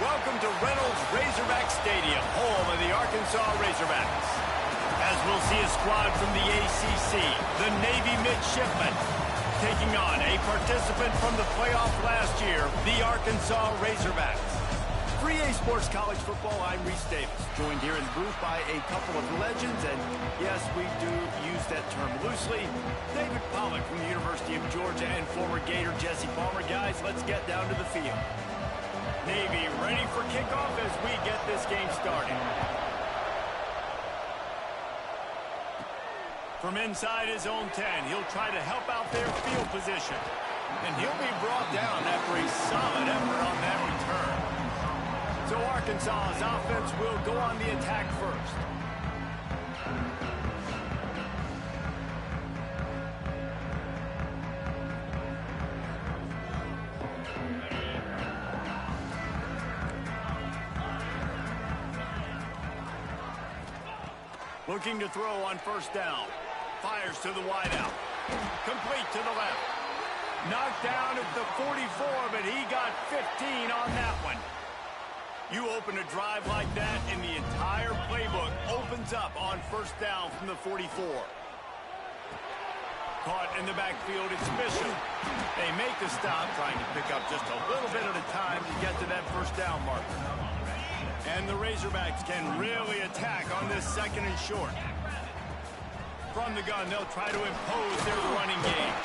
Welcome to Reynolds Razorback Stadium, home of the Arkansas Razorbacks. As we'll see a squad from the ACC, the Navy Midshipmen, taking on a participant from the playoff last year, the Arkansas Razorbacks. For EA Sports College Football, I'm Reese Davis, joined here in the booth by a couple of legends, and yes, we do use that term loosely. David Pollack from the University of Georgia and former Gator Jesse Palmer. Guys, let's get down to the field. Navy ready for kickoff as we get this game started. From inside his own 10, he'll try to help out their field position. And he'll be brought down after a solid effort on that return. So Arkansas's offense will go on the attack first. Looking to throw on first down. Fires to the wideout. Complete to the left. Knocked down at the 44, but he got 15 on that one. You open a drive like that, and the entire playbook opens up on first down from the 44. Caught in the backfield, it's Bishop. They make the stop, trying to pick up just a little bit at a time to get to that first down marker. And the Razorbacks can really attack on this second and short. From the gun, they'll try to impose their running game.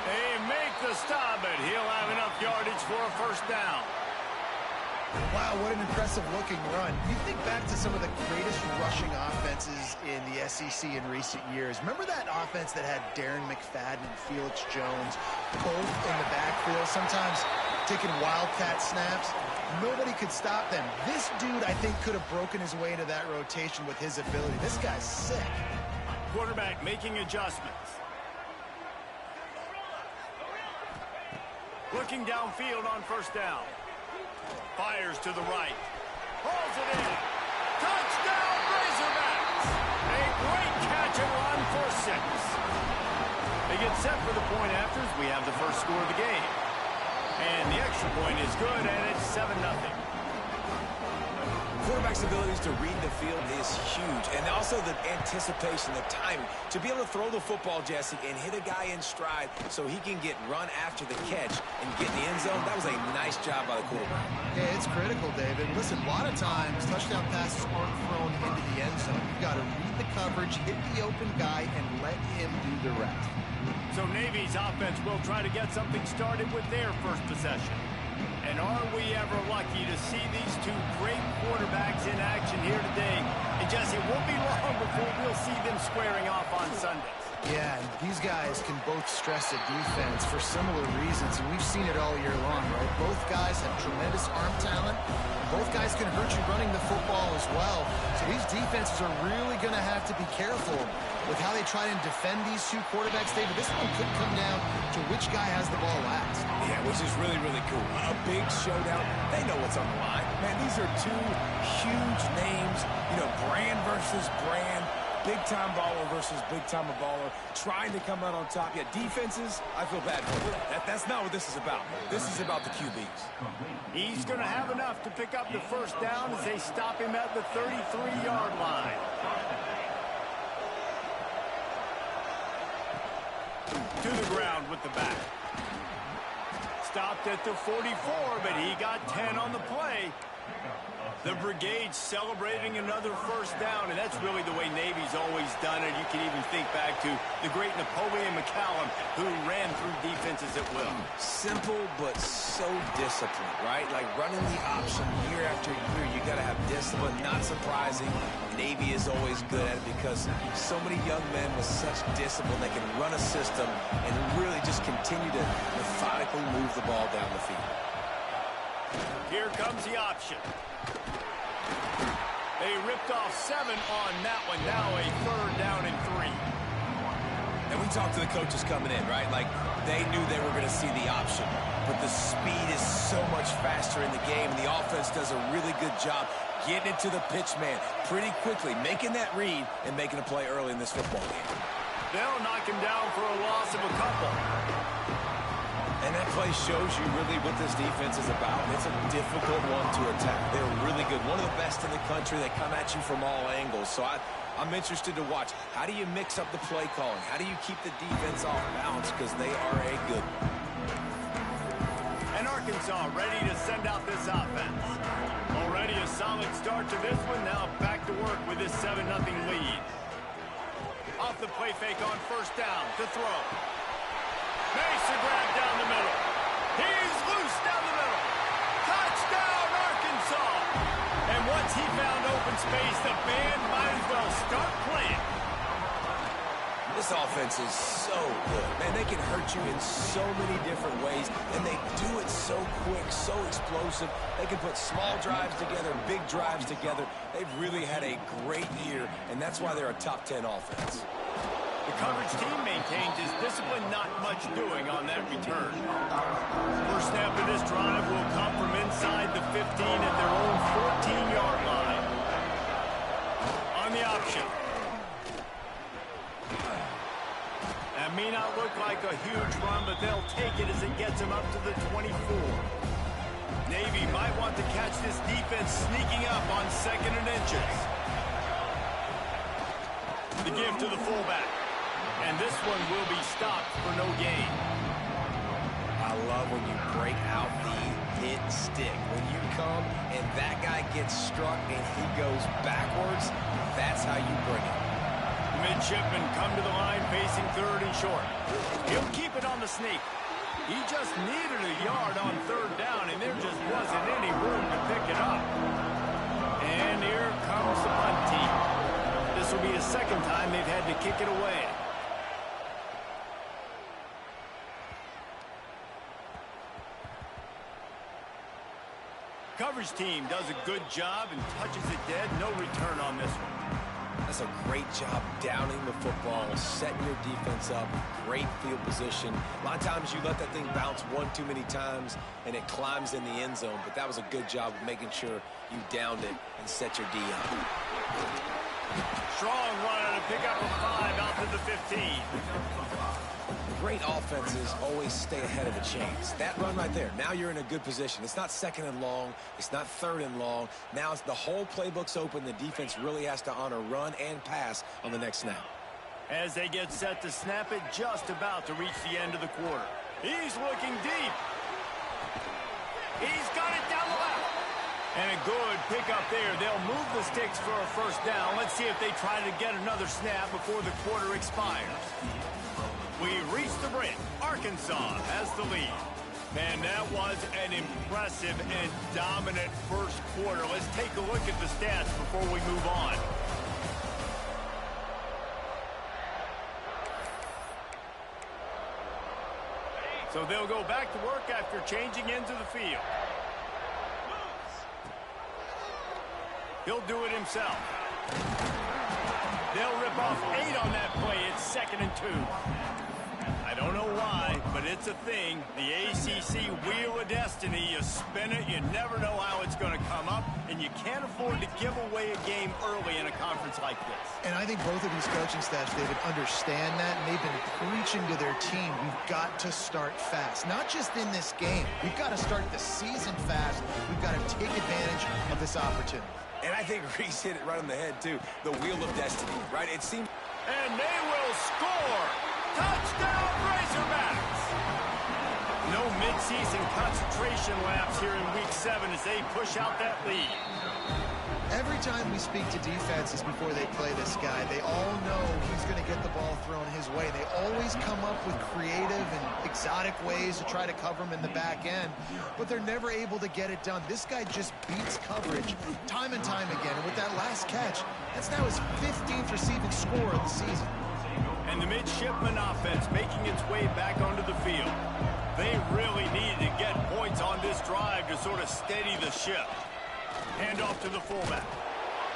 They make the stop, but he'll have enough yardage for a first down. Wow, what an impressive-looking run. You think back to some of the greatest rushing offenses in the SEC in recent years. Remember that offense that had Darren McFadden and Felix Jones both in the backfield, sometimes taking wildcat snaps? Nobody could stop them. This dude, I think, could have broken his way into that rotation with his ability. This guy's sick. Quarterback making adjustments. Looking downfield on first down. Fires to the right. Pulls it in. Touchdown, Razorbacks! A great catch and run for 6. They get set for the point after as we have the first score of the game. And the extra point is good, and it's 7-0. Quarterback's abilities to read the field is huge, and also the anticipation, the timing. To be able to throw the football, Jesse, and hit a guy in stride so he can get run after the catch and get in the end zone, that was a nice job by the quarterback. Yeah, it's critical, David. Listen, a lot of times, touchdown passes aren't thrown into the end zone. You've got to read the coverage, hit the open guy, and let him do the rest. So Navy's offense will try to get something started with their first possession. And are we ever lucky to see these two great quarterbacks in action here today? And Jesse, it won't be long before we'll see them squaring off on Sundays. Yeah, and these guys can both stress a defense for similar reasons, and we've seen it all year long, right? Both guys have tremendous arm talent. Both guys can hurt you running the football as well. So these defenses are really going to have to be careful with how they try and defend these two quarterbacks, David. This one could come down to which guy has the ball last. Yeah, which is really, really cool. A big showdown. They know what's on the line. Man, these are two huge names. You know, brand versus brand. Big-time baller versus big-time baller. Trying to come out on top. Yeah, defenses, I feel bad for them. That's not what this is about. This is about the QBs. He's going to have enough to pick up the first down as they stop him at the 33-yard line. To the ground with the back. Stopped at the 44, but he got 10 on the play. The brigade celebrating another first down, and that's really the way Navy's always done it. You can even think back to the great Napoleon McCallum, who ran through defenses at will. Simple, but so disciplined, right? Like running the option year after year, you got to have discipline. Not surprising. Navy is always good at it because so many young men with such discipline, they can run a system and really just continue to methodically move the ball down the field. Here comes the option. They ripped off 7 on that one. Now a 3rd down and 3. And we talked to the coaches coming in, right? Like, they knew they were going to see the option. But the speed is so much faster in the game, and the offense does a really good job getting it to the pitch man pretty quickly, making that read and making a play early in this football game. They'll knock him down for a loss of a couple. And that play shows you really what this defense is about. It's a difficult one to attack. They're really good. One of the best in the country. They come at you from all angles. So I'm interested to watch. How do you mix up the play calling? How do you keep the defense off balance? Because they are a good one. And Arkansas ready to send out this offense. Already a solid start to this one. Now back to work with this 7-0 lead. Off the play fake on first down to throw. Makes a grab down the middle. He's loose down the middle. Touchdown, Arkansas. And once he found open space, the band might as well start playing. This offense is so good. Man, they can hurt you in so many different ways, and they do it so quick, so explosive. They can put small drives together, big drives together. They've really had a great year, and that's why they're a top 10 offense. The coverage team maintains his discipline, not much doing on that return. First snap of this drive will come from inside the 15 at their own 14-yard line. On the option. That may not look like a huge run, but they'll take it as it gets them up to the 24. Navy might want to catch this defense sneaking up on 2nd and inches. The give to the fullback. And this one will be stopped for no gain. I love when you break out the hit stick. When you come and that guy gets struck and he goes backwards, that's how you bring it. Midshipmen come to the line facing 3rd and short. He'll keep it on the sneak. He just needed a yard on 3rd down, and there just wasn't any room to pick it up. And here comes the punt team. This will be the 2nd time they've had to kick it away. Coverage team does a good job and touches it dead. No return on this one. That's a great job downing the football, setting your defense up, great field position. A lot of times you let that thing bounce one too many times and it climbs in the end zone, but that was a good job of making sure you downed it and set your D up. Strong runner to pick up a 5 out to the 15. Great offenses always stay ahead of the chains. That run right there, now you're in a good position. It's not 2nd and long. It's not 3rd and long. Now it's the whole playbook's open. The defense really has to honor run and pass on the next snap. As they get set to snap it, just about to reach the end of the quarter. He's looking deep. He's got it down the left. And a good pickup there. They'll move the sticks for a 1st down. Let's see if they try to get another snap before the quarter expires. We've reached the break. Arkansas has the lead. Man, that was an impressive and dominant first quarter. Let's take a look at the stats before we move on. So they'll go back to work after changing into the field. He'll do it himself. They'll rip off 8 on that play. It's 2nd and 2. I don't know why, but it's a thing. The ACC Wheel of Destiny. You spin it, you never know how it's going to come up, and you can't afford to give away a game early in a conference like this. And I think both of these coaching staffs, David, understand that, and they've been preaching to their team, we've got to start fast. Not just in this game. We've got to start the season fast. We've got to take advantage of this opportunity. And I think Reese hit it right on the head, too. The Wheel of Destiny, right? It seems... And they will score! Touchdown, Razorbacks! No midseason concentration laps here in Week 7 as they push out that lead. Every time we speak to defenses before they play this guy, they all know he's going to get the ball thrown his way. They always come up with creative and exotic ways to try to cover him in the back end, but they're never able to get it done. This guy just beats coverage time and time again, and with that last catch, that's now his 15th receiving score of the season. And the midshipman offense making its way back onto the field. They really needed to get points on this drive to sort of steady the ship. Hand off to the fullback.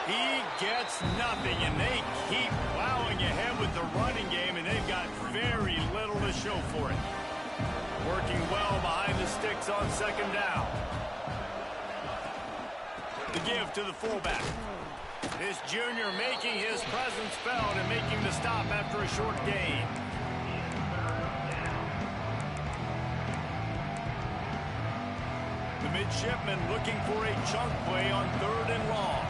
He gets nothing, and they keep plowing ahead with the running game, and they've got very little to show for it. Working well behind the sticks on 2nd down. The give to the fullback. This junior making his presence felt and making the stop after a short gain. The midshipman looking for a chunk play on 3rd and long.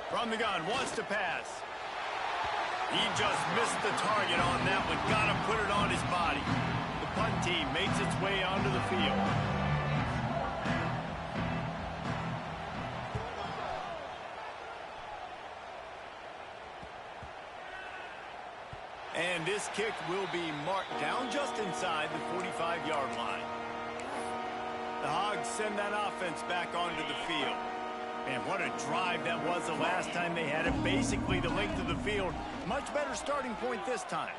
From the gun, wants to pass. He just missed the target on that one. Got to put it on his body. The punt team makes its way onto the field. And this kick will be marked down just inside the 45-yard line. The Hogs send that offense back onto the field. Man, what a drive that was the last time they had it. Basically the length of the field. Much better starting point this time.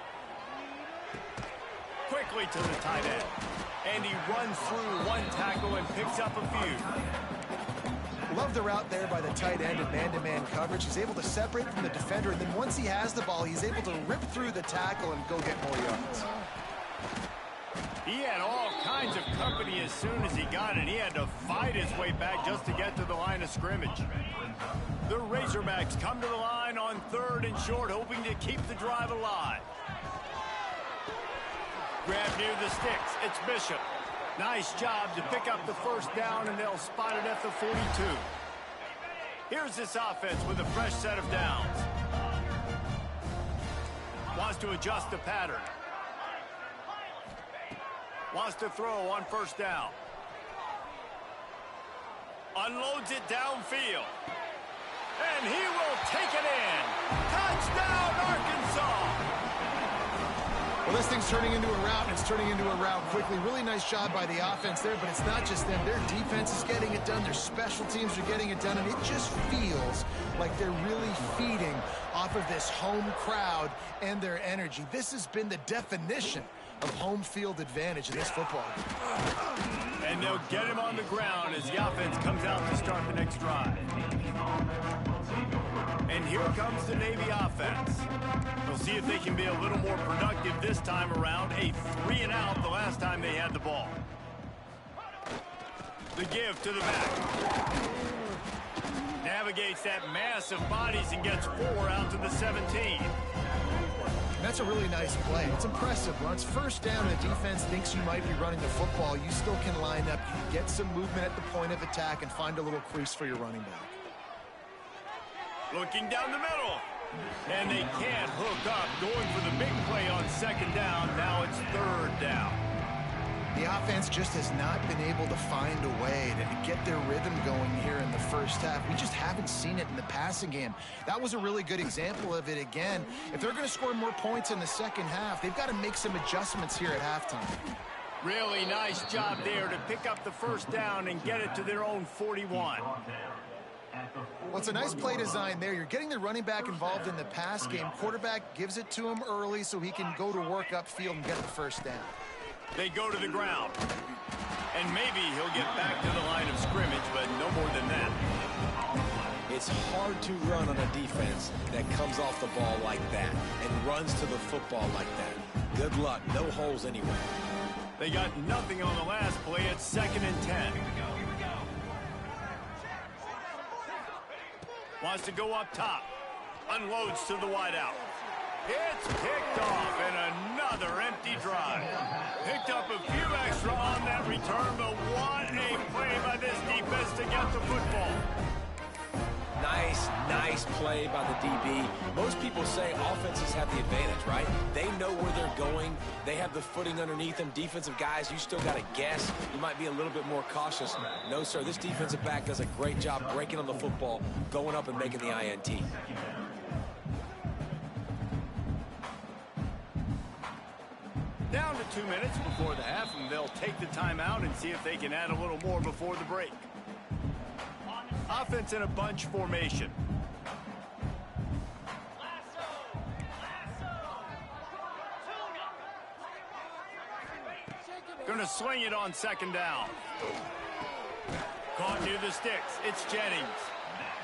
Quickly to the tight end. And he runs through one tackle and picks up a few. Love the route there by the tight end in man-to-man coverage. He's able to separate from the defender, and then once he has the ball, he's able to rip through the tackle and go get more yards. He had all kinds of company as soon as he got it. He had to fight his way back just to get to the line of scrimmage. The Razorbacks come to the line on 3rd and short, hoping to keep the drive alive. Grab near the sticks. It's Bishop. Nice job to pick up the first down, and they'll spot it at the 42. Here's this offense with a fresh set of downs. Wants to adjust the pattern. Wants to throw on 1st down. Unloads it downfield. And he will take it in. Touchdown, Arkansas! Well, this thing's turning into a route, and it's turning into a route quickly. Really nice job by the offense there, but it's not just them. Their defense is getting it done. Their special teams are getting it done, and it just feels like they're really feeding off of this home crowd and their energy. This has been the definition of home field advantage in this football game. And they'll get him on the ground as the offense comes out to start the next drive. And here comes the Navy offense. We'll see if they can be a little more productive this time around. A 3-and-out the last time they had the ball. The give to the back. Navigates that mass of bodies and gets 4 out to the 17. That's a really nice play. It's impressive. When it's 1st down and the defense thinks you might be running the football, you still can line up, you can get some movement at the point of attack, and find a little crease for your running back. Looking down the middle. And they can't hook up. Going for the big play on 2nd down. Now it's 3rd down. The offense just has not been able to find a way to get their rhythm going here in the first half. We just haven't seen it in the passing game. That was a really good example of it again. If they're going to score more points in the second half, they've got to make some adjustments here at halftime. Really nice job there to pick up the 1st down and get it to their own 41. Well, it's a nice play design there. You're getting the running back involved in the pass game. Quarterback gives it to him early so he can go to work upfield and get the 1st down. They go to the ground. And maybe he'll get back to the line of scrimmage, but no more than that. It's hard to run on a defense that comes off the ball like that and runs to the football like that. Good luck. No holes anywhere. They got nothing on the last play. It's 2nd and 10. Wants to go up top. Unloads to the wideout. It's picked off, and another empty drive. Picked up a few extra on that return, but what a play by this defense to get the football. Nice play by the DB. Most people say offenses have the advantage, right? They know where they're going. They have the footing underneath them. Defensive guys, you still got to guess. You might be a little bit more cautious. No, sir, this defensive back does a great job breaking on the football, going up and making the INT. Down to 2 minutes before the half, and they'll take the timeout and see if they can add a little more before the break. Offense in a bunch formation. Going to sling it on 2nd down. Caught near the sticks. It's Jennings.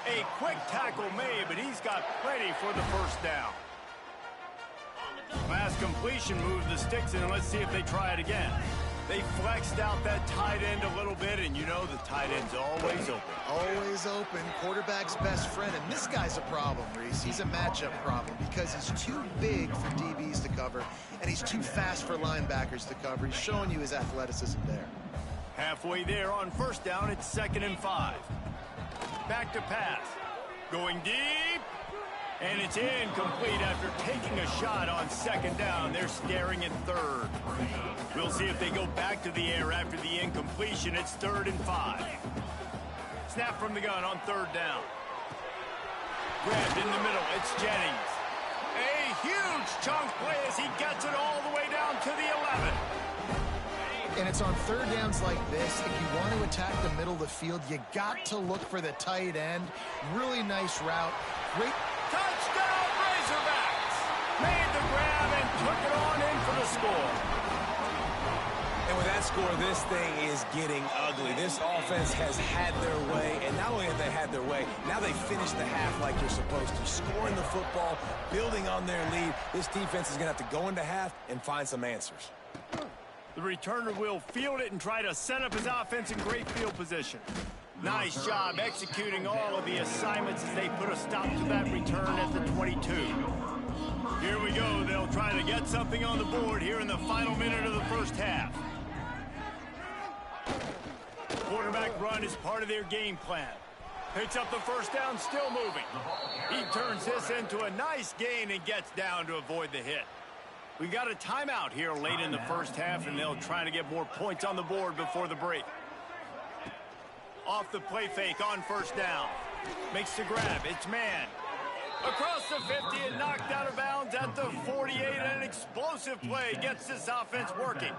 A quick tackle made, but he's got plenty for the 1st down. Last completion moved the sticks in, and let's see if they try it again. They flexed out that tight end a little bit, and you know the tight end's always open. Always open. Quarterback's best friend. And this guy's a problem, Reese. He's a matchup problem because he's too big for DBs to cover, and he's too fast for linebackers to cover. He's showing you his athleticism there. Halfway there on first down, it's 2nd and 5. Back to pass. Going deep. And it's incomplete after taking a shot on 2nd down. They're staring at 3rd. We'll see if they go back to the air after the incompletion. It's 3rd and 5. Snap from the gun on 3rd down. Grabbed in the middle. It's Jennings. A huge chunk play as he gets it all the way down to the 11. And it's on 3rd downs like this. If you want to attack the middle of the field, you got to look for the tight end. Really nice route. Great. Touchdown, Razorbacks! Made the grab and took it on in for the score. And with that score, this thing is getting ugly. This offense has had their way, and not only have they had their way, now they finish the half like you're supposed to. Scoring the football, building on their lead. This defense is going to have to go into half and find some answers. The returner will field it and try to set up his offense in great field position. Nice job executing all of the assignments as they put a stop to that return at the 22. Here we go. They'll try to get something on the board here in the final minute of the first half. Quarterback run is part of their game plan. Picks up the first down, still moving. He turns this into a nice gain and gets down to avoid the hit. We got a timeout here late in the first half, and they'll try to get more points on the board before the break. Off the play fake on first down. Makes the grab. It's man. Across the 50 and knocked out of bounds at the 48. An explosive play gets this offense working.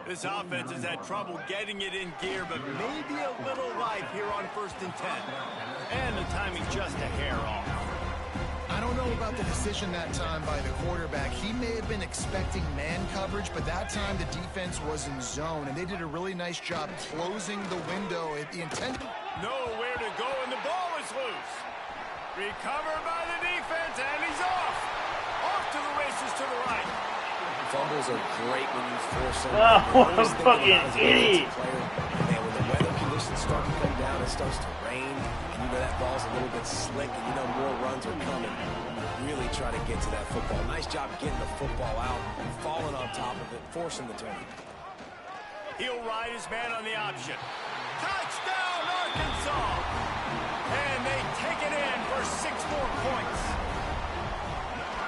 This offense has had trouble getting it in gear, but maybe a little life here on 1st and 10. And the timing's just a hair off. I don't know about the decision that time by the quarterback. He may have been expecting man coverage, but that time the defense was in zone, and they did a really nice job closing the window. The intent... Nowhere to go, and the ball is loose. Recovered by the defense, and he's off. Off to the races to the right. Fumbles are great when you force them. Oh, what a fucking idiot. And when the weather conditions start to come down, it starts to rain. You know that ball's a little bit slick, and you know more runs are coming. Really try to get to that football. Nice job getting the football out, falling on top of it, forcing the turn. He'll ride his man on the option. Touchdown, Arkansas! And they take it in for 6 more points.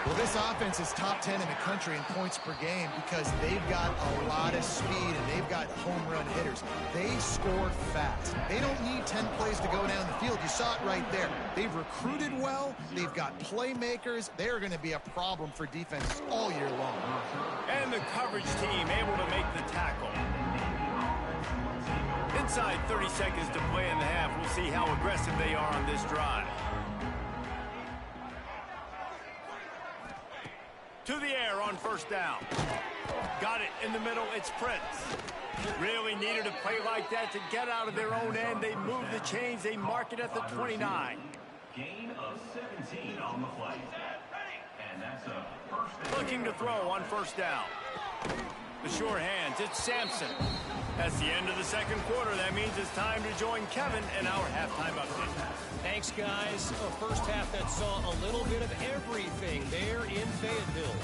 Well, this offense is top 10 in the country in points per game because they've got a lot of speed and they've got home run hitters. They score fast. They don't need 10 plays to go down the field. You saw it right there. They've recruited well. They've got playmakers. They're going to be a problem for defenses all year long. And the coverage team able to make the tackle. Inside 30 seconds to play in the half. We'll see how aggressive they are on this drive. To the air on first down. Got it in the middle. It's Prince. Really needed a play like that to get out of their own end. They move the chains. They mark it at the 29. Gain of 17 on the play. And that's a first down. Looking to throw on first down. The short hands. It's Sampson. That's the end of the second quarter. That means it's time to join Kevin in our halftime update. Thanks, guys. A first half that saw a little bit of everything there in Fayetteville.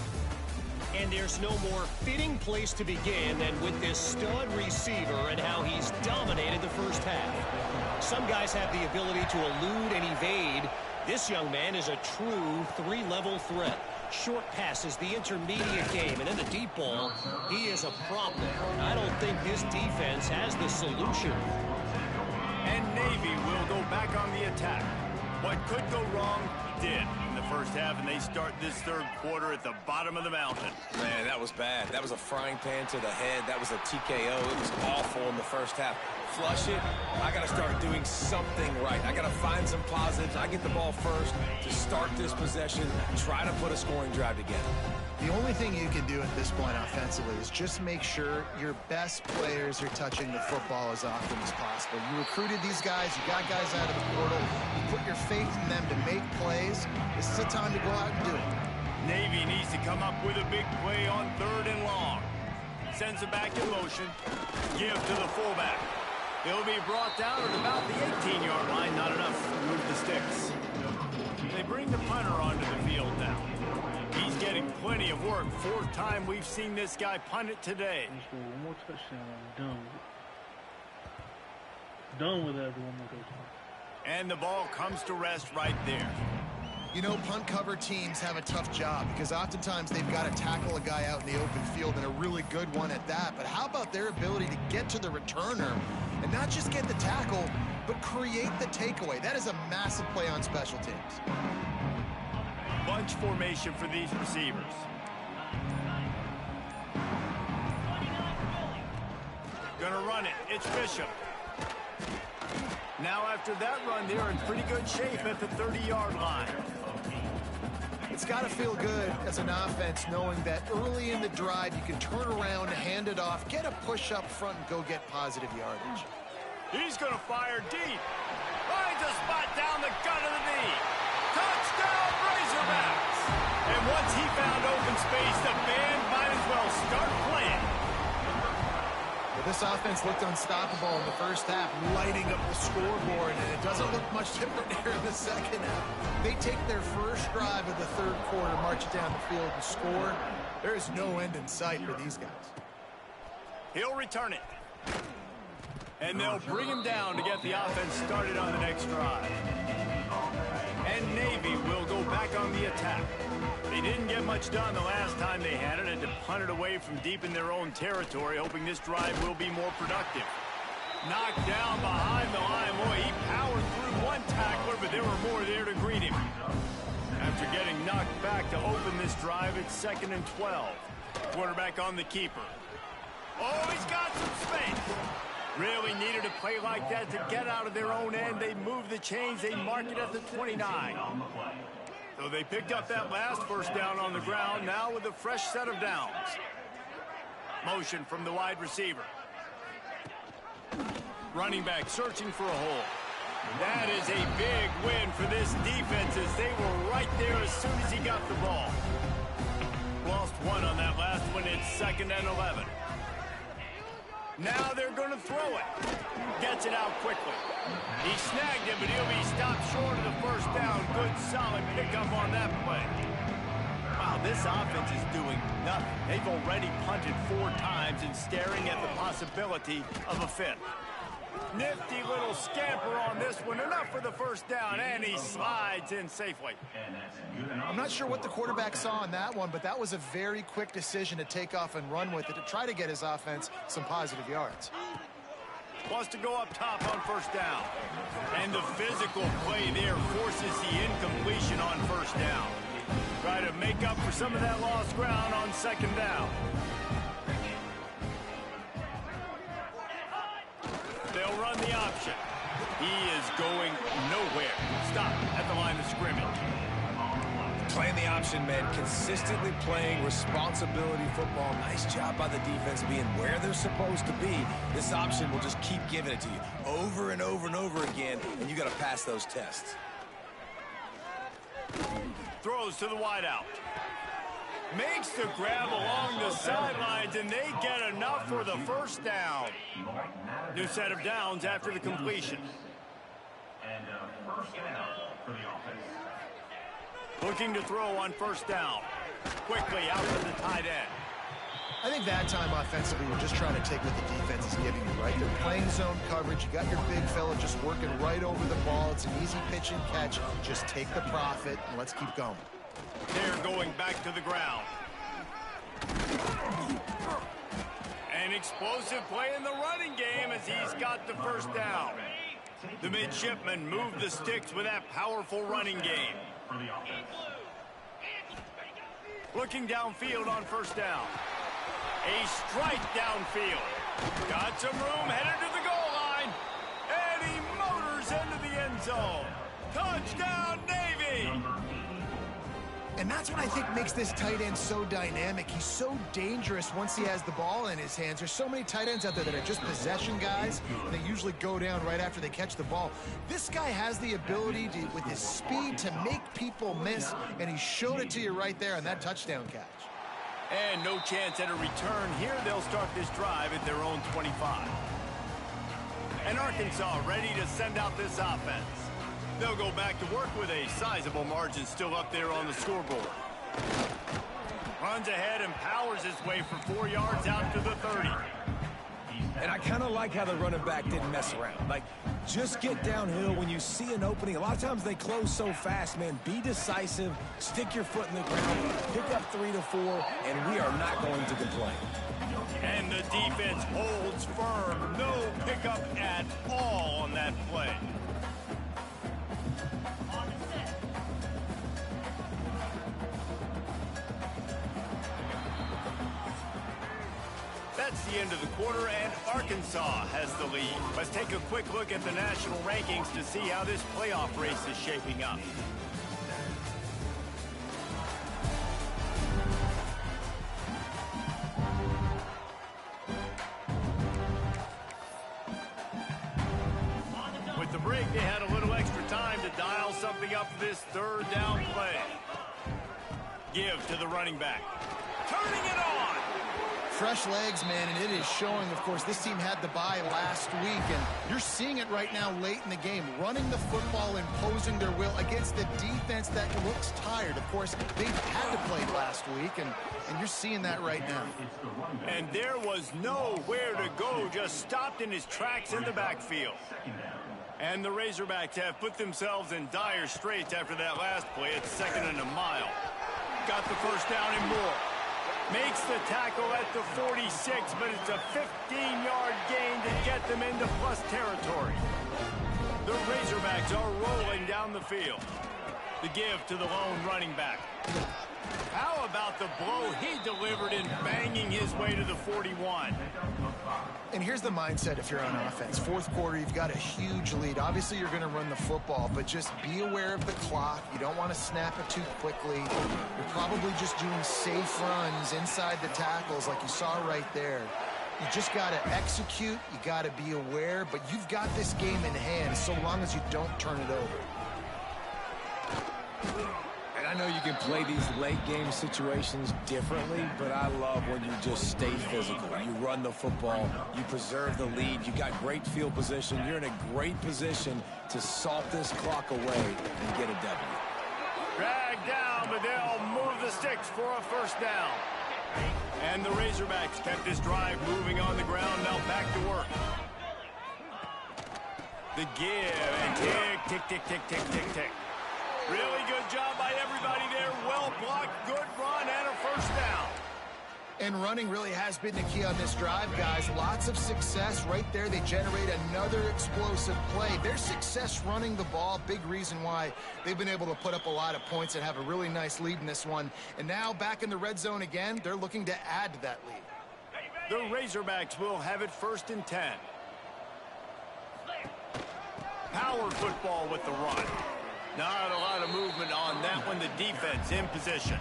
And there's no more fitting place to begin than with this stud receiver and how he's dominated the first half. Some guys have the ability to elude and evade. This young man is a true 3-level threat. Short passes, the intermediate game, and in the deep ball, he is a problem. I don't think this defense has the solution. And Navy will go back on the attack. What could go wrong did in the first half, and they start this third quarter at the bottom of the mountain. Man, that was bad. That was a frying pan to the head. That was a TKO. It was awful in the first half. Flush it. I got to start doing something right. I got to find some positives. I get the ball first to start this possession, try to put a scoring drive together. The only thing you can do at this point offensively is just make sure your best players are touching the football as often as possible. You recruited these guys. You got guys out of the portal. You put your faith in them to make plays. This is a time to go out and do it. Navy needs to come up with a big play on 3rd and long. Sends it back in motion. Give to the fullback. He'll be brought down at about the 18-yard line. Not enough to move the sticks. They bring the punter onto the field now. He's getting plenty of work. Fourth time we've seen this guy punt it today. One more touchdown. I'm done with it. Done with that. One more touchdown. And the ball comes to rest right there. You know, punt cover teams have a tough job because oftentimes they've got to tackle a guy out in the open field, and a really good one at that. But how about their ability to get to the returner and not just get the tackle, but create the takeaway? That is a massive play on special teams. Bunch formation for these receivers. Gonna run it. It's Bishop. Now after that run, they're in pretty good shape at the 30-yard line. It's got to feel good as an offense knowing that early in the drive you can turn around, hand it off, get a push up front, and go get positive yardage. He's going to fire deep. Finds a spot down the gut of the knee. Touchdown, Razorbacks! And once he found open space, the band might as well start playing. Well, this offense looked unstoppable in the first half, lighting up the scoreboard, and it doesn't look much different here in the second half. They take their first drive of the third quarter, march it down the field, and score. There is no end in sight for these guys. He'll return it. And they'll bring him down to get the offense started on the next drive. And Navy will go back on the attack. They didn't get much done the last time they had it, and to punt it away from deep in their own territory, hoping this drive will be more productive. Knocked down behind the line. Boy, he powered through one tackler, but there were more there to greet him. After getting knocked back to open this drive, it's 2nd and 12. Quarterback on the keeper. Oh, he's got some space. Really needed a play like that to get out of their own end. They move the chains. They mark it at the 29. So they picked up that last first down on the ground, now with a fresh set of downs. Motion from the wide receiver. Running back searching for a hole. That is a big win for this defense as they were right there as soon as he got the ball. Lost one on that last one. It's 2nd and 11. Now they're going to throw it. Gets it out quickly. He snagged it, but he'll be stopped short of the first down. Good, solid pickup on that play. Wow, this offense is doing nothing. They've already punted 4 times and staring at the possibility of a 5th. Nifty little scamper on this one. Enough for the first down, and he slides in safely. I'm not sure what the quarterback saw on that one, but that was a very quick decision to take off and run with it to try to get his offense some positive yards. Wants to go up top on first down. And the physical play there forces the incompletion on first down. Try to make up for some of that lost ground on 2nd down. They'll run the option. He is going nowhere. Stop at the line of scrimmage. Playing the option, man. Consistently playing responsibility football. Nice job by the defense being where they're supposed to be. This option will just keep giving it to you over and over and over again, and you got to pass those tests. Throws to the wideout. Makes the grab along the sidelines, and they get enough for the first down. New set of downs after the completion. And first down for the offense. Looking to throw on first down. Quickly out to the tight end. I think that time offensively, you're just trying to take what the defense is giving you, right? They're playing zone coverage. You got your big fella just working right over the ball. It's an easy pitch and catch. Just take the profit, and let's keep going. They're going back to the ground. An explosive play in the running game as he's got the first down. The midshipmen move the sticks with that powerful running game. Looking downfield on first down. A strike downfield. Got some room, headed to the goal line. And he motors into the end zone. Touchdown, Navy! And that's what I think makes this tight end so dynamic. He's so dangerous once he has the ball in his hands. There's so many tight ends out there that are just possession guys, and they usually go down right after they catch the ball. This guy has the ability to, with his speed, to make people miss, and he showed it to you right there on that touchdown catch. And no chance at a return here. They'll start this drive at their own 25. And Arkansas ready to send out this offense. They'll go back to work with a sizable margin still up there on the scoreboard. Runs ahead and powers his way for 4 yards out to the 30. And I kind of like how the running back didn't mess around. Like, just get downhill when you see an opening. A lot of times they close so fast, man. Be decisive, stick your foot in the ground, pick up 3 to 4, and we are not going to complain. And the defense holds firm. No pickup at all on that play. That's the end of the quarter, and Arkansas has the lead. Let's take a quick look at the national rankings to see how this playoff race is shaping up. With the break, they had a little extra time to dial something up for this third down play. Give to the running back. Turning it on! Fresh legs, man, and it is showing. Of course, this team had the bye last week, and you're seeing it right now late in the game. Running the football, imposing their will against the defense that looks tired. Of course, they had to play last week, and you're seeing that right now. And there was nowhere to go, just stopped in his tracks in the backfield. And the Razorbacks have put themselves in dire straits after that last play. It's 2nd and a mile. Got the first down and more. Makes the tackle at the 46, but it's a 15-yard gain to get them into plus territory. The Razorbacks are rolling down the field. The give to the lone running back. How about the blow he delivered in banging his way to the 41? And here's the mindset if you're on offense. Fourth quarter, you've got a huge lead. Obviously, you're going to run the football, but just be aware of the clock. You don't want to snap it too quickly. You're probably just doing safe runs inside the tackles like you saw right there. You just got to execute. You got to be aware, but you've got this game in hand so long as you don't turn it over. And I know you can play these late game situations differently, but I love when you just stay physical. You run the football, you preserve the lead, you got great field position, you're in a great position to salt this clock away and get a W. Dragged down, but they'll move the sticks for a first down. And the Razorbacks kept this drive moving on the ground, now back to work. The give, and tick, tick, tick, tick, tick, tick, tick. Really good job by everybody there. Well blocked, good run, and a first down. And running really has been the key on this drive, guys. Lots of success right there. They generate another explosive play. Their success running the ball, big reason why they've been able to put up a lot of points and have a really nice lead in this one. And now back in the red zone again, they're looking to add to that lead. The Razorbacks will have it 1st and 10. Power football with the run. Not a lot of movement on that one. The defense in position.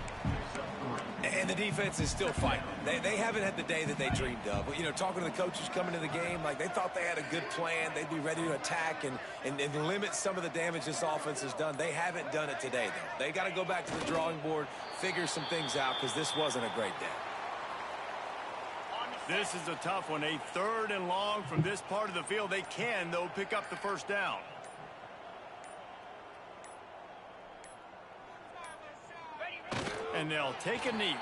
And the defense is still fighting. They haven't had the day that they dreamed of. You know, talking to the coaches coming to the game, like they thought they had a good plan. They'd be ready to attack and limit some of the damage this offense has done. They haven't done it today, though. They got to go back to the drawing board, figure some things out, because this wasn't a great day. This is a tough one. A 3rd and long from this part of the field. They can, though, pick up the first down. And they'll take a knee.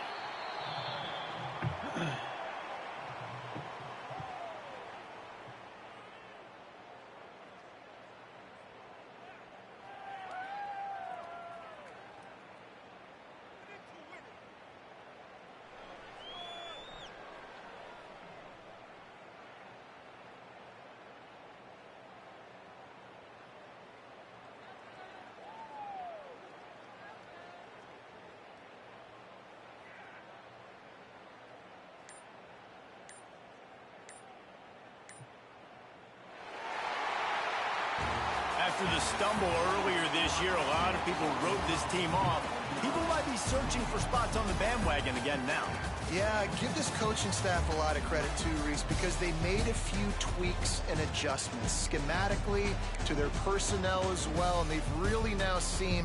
After the stumble earlier this year, a lot of people wrote this team off. People might be searching for spots on the bandwagon again now. Yeah, give this coaching staff a lot of credit too, Reese, because they made a few tweaks and adjustments schematically to their personnel as well, and they've really now seemed